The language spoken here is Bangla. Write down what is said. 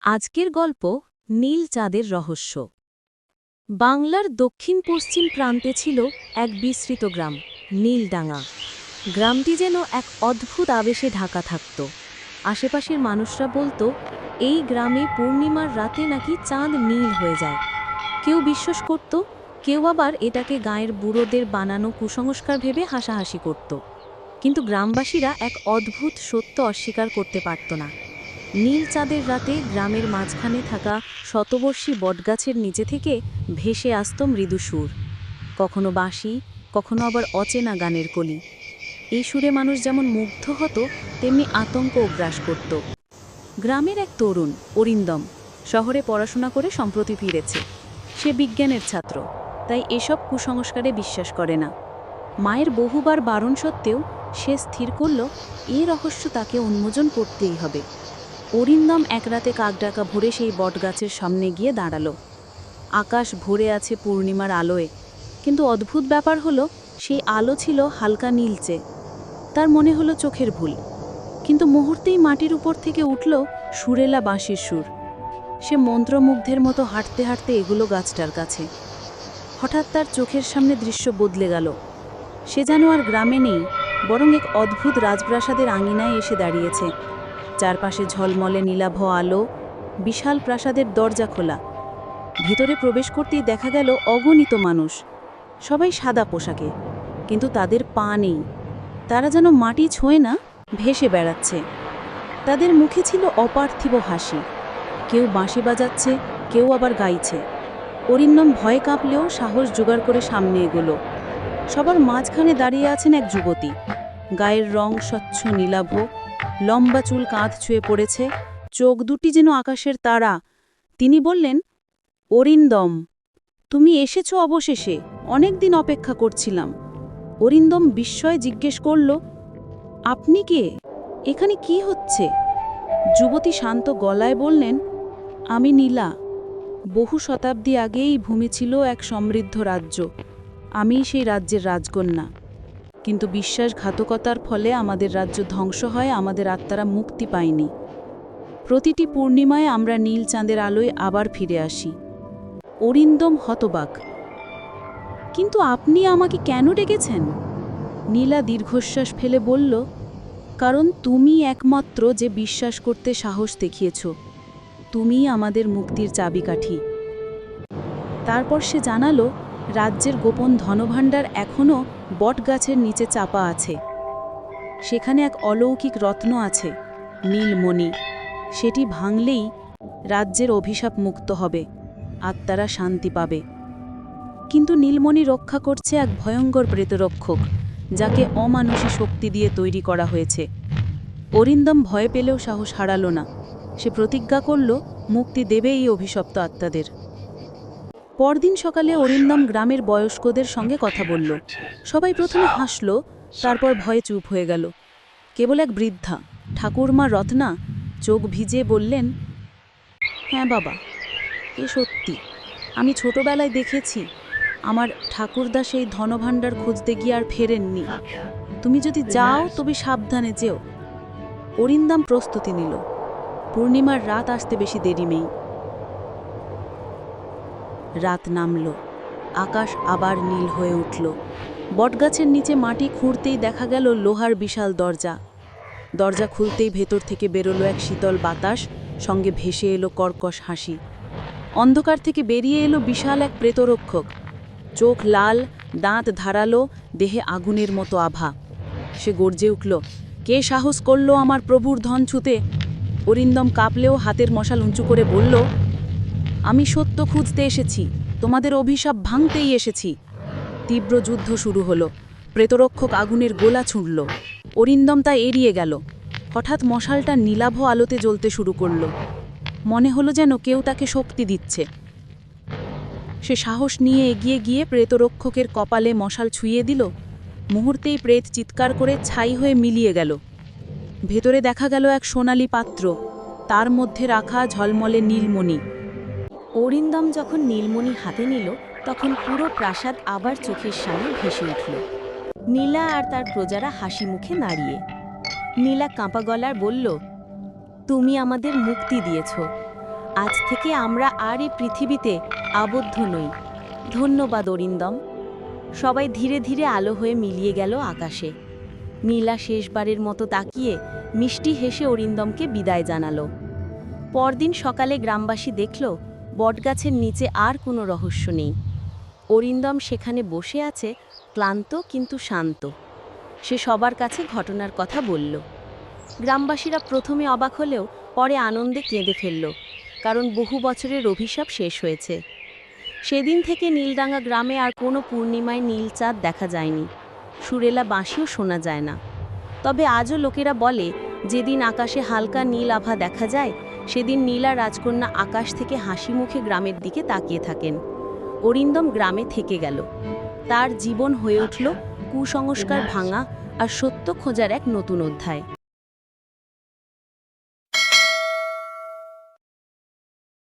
আজকের গল্প নীল চাঁদের রহস্য। বাংলার দক্ষিণ পশ্চিম প্রান্তে ছিল এক বিস্তৃত গ্রাম, নীলডাঙ্গা। গ্রামটি যেন এক অদ্ভুত আবেশে ঢাকা থাকত। আশেপাশের মানুষরা বলতো এই গ্রামে পূর্ণিমার রাতে নাকি চাঁদ নীল হয়ে যায়। কেউ বিশ্বাস করত, কেউ আবার এটাকে গায়ের বুড়োদের বানানো কুসংস্কার ভেবে হাসাহাসি করত। কিন্তু গ্রামবাসীরা এক অদ্ভুত সত্য অস্বীকার করতে পারত না। নীল চাঁদের রাতে গ্রামের মাঝখানে থাকা শতবর্ষী বটগাছের নিচে থেকে ভেসে আসত মৃদু সুর, কখনো বাঁশি, কখনো আবার অচেনা গানের কলি। এই সুরে মানুষ যেমন মুগ্ধ হতো, তেমনি আতঙ্কও গ্রাস করত। গ্রামের এক তরুণ অরিন্দম শহরে পড়াশোনা করে সম্প্রতি ফিরেছে। সে বিজ্ঞানের ছাত্র, তাই এসব কুসংস্কারে বিশ্বাস করে না। মায়ের বহুবার বারণ সত্ত্বেও সে স্থির করল এই রহস্য তাকে উন্মোচন করতেই হবে। অরিন্দম এক রাতে কাকডাকা ভোরে সেই বটগাছের সামনে গিয়ে দাঁড়াল। আকাশ ভরে আছে পূর্ণিমার আলোয়, কিন্তু অদ্ভুত ব্যাপার হলো সেই আলো ছিল হালকা নীলচে। তার মনে হলো চোখের ভুল, কিন্তু মুহূর্তেই মাটির উপর থেকে উঠল সুরেলা বাঁশির সুর। সে মন্ত্রমুগ্ধের মতো হাঁটতে হাঁটতে এগুলো গাছটার কাছে। হঠাৎ তার চোখের সামনে দৃশ্য বদলে গেল। সে যেন আর গ্রামে নেই, বরং এক অদ্ভুত রাজপ্রাসাদের আঙিনায় এসে দাঁড়িয়েছে। চারপাশে ঝলমলে নীলাভ আলো, বিশাল প্রাসাদের দরজা খোলা। ভিতরে প্রবেশ করতেই দেখা গেল অগণিত মানুষ, সবাই সাদা পোশাকে, কিন্তু তাদের পা নেই। তারা যেন মাটি ছোঁয় না, ভেসে বেড়াচ্ছে। তাদের মুখে ছিল অপার্থিব হাসি। কেউ বাঁশি বাজাচ্ছে, কেউ আবার গাইছে। অরিন্দম ভয়ে কাঁপলেও সাহস জোগাড় করে সামনে এগোলো। সবার মাঝখানে দাঁড়িয়ে আছেন এক যুবতী। গায়ের রং স্বচ্ছ নীলাভ, লম্বা চুল কাঁধ ছুঁয়ে পড়েছে, চোখ দুটি যেন আকাশের তারা। তিনি বললেন, অরিন্দম, তুমি এসেছো অবশেষে, অনেক দিন অপেক্ষা করছিলাম। অরিন্দম বিস্ময়ে জিজ্ঞেস করল, আপনি কে? এখানে কি হচ্ছে? যুবতী শান্ত গলায় বললেন, আমি নীলা। বহু শতাব্দী আগেই এই ভূমি ছিল এক সমৃদ্ধ রাজ্য। আমিই সেই রাজ্যের রাজকন্যা। কিন্তু বিশ্বাসঘাতকতার ফলে আমাদের রাজ্য ধ্বংস হয়, আমাদের আত্মারা মুক্তি পায়নি। প্রতিটি পূর্ণিমায় আমরা নীল চাঁদের আলোয় আবার ফিরে আসি। অরিন্দম হতবাক। কিন্তু আপনি আমাকে কেন ডেকেছেন? নীলা দীর্ঘশ্বাস ফেলে বলল, কারণ তুমি একমাত্র যে বিশ্বাস করতে সাহস দেখিয়েছ। তুমিই আমাদের মুক্তির চাবিকাঠি। তারপর সে জানালো, রাজ্যের গোপন ধনভাণ্ডার এখনও বটগাছের নিচে চাপা আছে। সেখানে এক অলৌকিক রত্ন আছে, নীলমণি। সেটি ভাঙলেই রাজ্যের অভিশাপ মুক্ত হবে, আত্মারা শান্তি পাবে। কিন্তু নীলমণি রক্ষা করছে এক ভয়ঙ্কর প্রেতরক্ষক, যাকে অমানুষী শক্তি দিয়ে তৈরি করা হয়েছে। অরিন্দম ভয় পেলেও সাহস হারালো না। সে প্রতিজ্ঞা করল মুক্তি দেবে এই অভিশপ্ত আত্মাদের। পরদিন সকালে অরিন্দম গ্রামের বয়স্কদের সঙ্গে কথা বলল। সবাই প্রথমে হাসল, তারপর ভয়ে চুপ হয়ে গেল। কেবল এক বৃদ্ধা, ঠাকুরমা রত্না, চোখ ভিজিয়ে বললেন, হ্যাঁ বাবা, এ সত্যি। আমি ছোটবেলায় দেখেছি আমার ঠাকুরদা সেই ধনভাণ্ডার খুঁজতে গিয়ে আর ফেরেননি। তুমি যদি যাও তবে সাবধানে যেও। অরিন্দম প্রস্তুতি নিল। পূর্ণিমার রাত আসতে বেশি দেরি নেই। রাত নামল, আকাশ আবার নীল হয়ে উঠল। বটগাছের নিচে মাটি খুঁড়তেই দেখা গেল লোহার বিশাল দরজা। দরজা খুলতেই ভেতর থেকে বেরোলো এক শীতল বাতাস, সঙ্গে ভেসে এলো কর্কশ হাসি। অন্ধকার থেকে বেরিয়ে এলো বিশাল এক প্রেতরক্ষক। চোখ লাল, দাঁত ধারালো, দেহে আগুনের মতো আভা। সে গর্জে উঠল, কে সাহস করল আমার প্রভুর ধন ছুঁতে? অরিন্দম কাঁপলেও হাতের মশাল উঁচু করে বলল, আমি সত্য খুঁজতে এসেছি, তোমাদের অভিশাপ ভাঙতেই এসেছি। তীব্র যুদ্ধ শুরু হলো। প্রেতরক্ষক আগুনের গোলা ছুঁড়ল। অরিন্দম তা এড়িয়ে গেল। হঠাৎ মশালটা নীলাভ আলোতে জ্বলতে শুরু করল। মনে হলো যেন কেউ তাকে শক্তি দিচ্ছে। সে সাহস নিয়ে এগিয়ে গিয়ে প্রেতরক্ষকের কপালে মশাল ছুঁয়ে দিল। মুহূর্তেই প্রেত চিৎকার করে ছাই হয়ে মিলিয়ে গেল। ভেতরে দেখা গেল এক সোনালী পাত্র, তার মধ্যে রাখা ঝলমলে নীলমণি। অরিন্দম যখন নীলমণি হাতে নিল, তখন পুরো প্রাসাদ আবার চোখের সামনে ভেসে উঠল। নীলা আর তার প্রজারা হাসি মুখে দাঁড়িয়ে। নীলা কাঁপা গলার বলল, তুমি আমাদের মুক্তি দিয়েছ, আজ থেকে আমরা আর এই পৃথিবীতে আবদ্ধ নই। ধন্যবাদ অরিন্দম। সবাই ধীরে ধীরে আলো হয়ে মিলিয়ে গেল আকাশে। নীলা শেষবারের মতো তাকিয়ে মিষ্টি হেসে অরিন্দমকে বিদায় জানালো। পরদিন সকালে গ্রামবাসী দেখল বটগাছের নিচে আর কোনো রহস্য নেই। অরিন্দম সেখানে বসে আছে, ক্লান্ত কিন্তু শান্ত। সে সবার কাছে ঘটনার কথা বলল। গ্রামবাসীরা প্রথমে অবাক হলেও পরে আনন্দে কেঁদে ফেলল, কারণ বহু বছরের অভিশাপ শেষ হয়েছে। সেদিন থেকে নীলডাঙ্গা গ্রামে আর কোনো পূর্ণিমায় নীল চাঁদ দেখা যায়নি, সুরেলা বাঁশিও শোনা যায় না। তবে আজও লোকেরা বলে, যেদিন আকাশে হালকা নীল আভা দেখা যায়, সেদিন নীলা রাজকন্যা আকাশ থেকে হাসি মুখে গ্রামের দিকে তাকিয়ে থাকেন। অরিন্দম গ্রামে থেকে গেল। তার জীবন হয়ে উঠল কুসংস্কার ভাঙা আর সত্য খোঁজার এক নতুন অধ্যায়।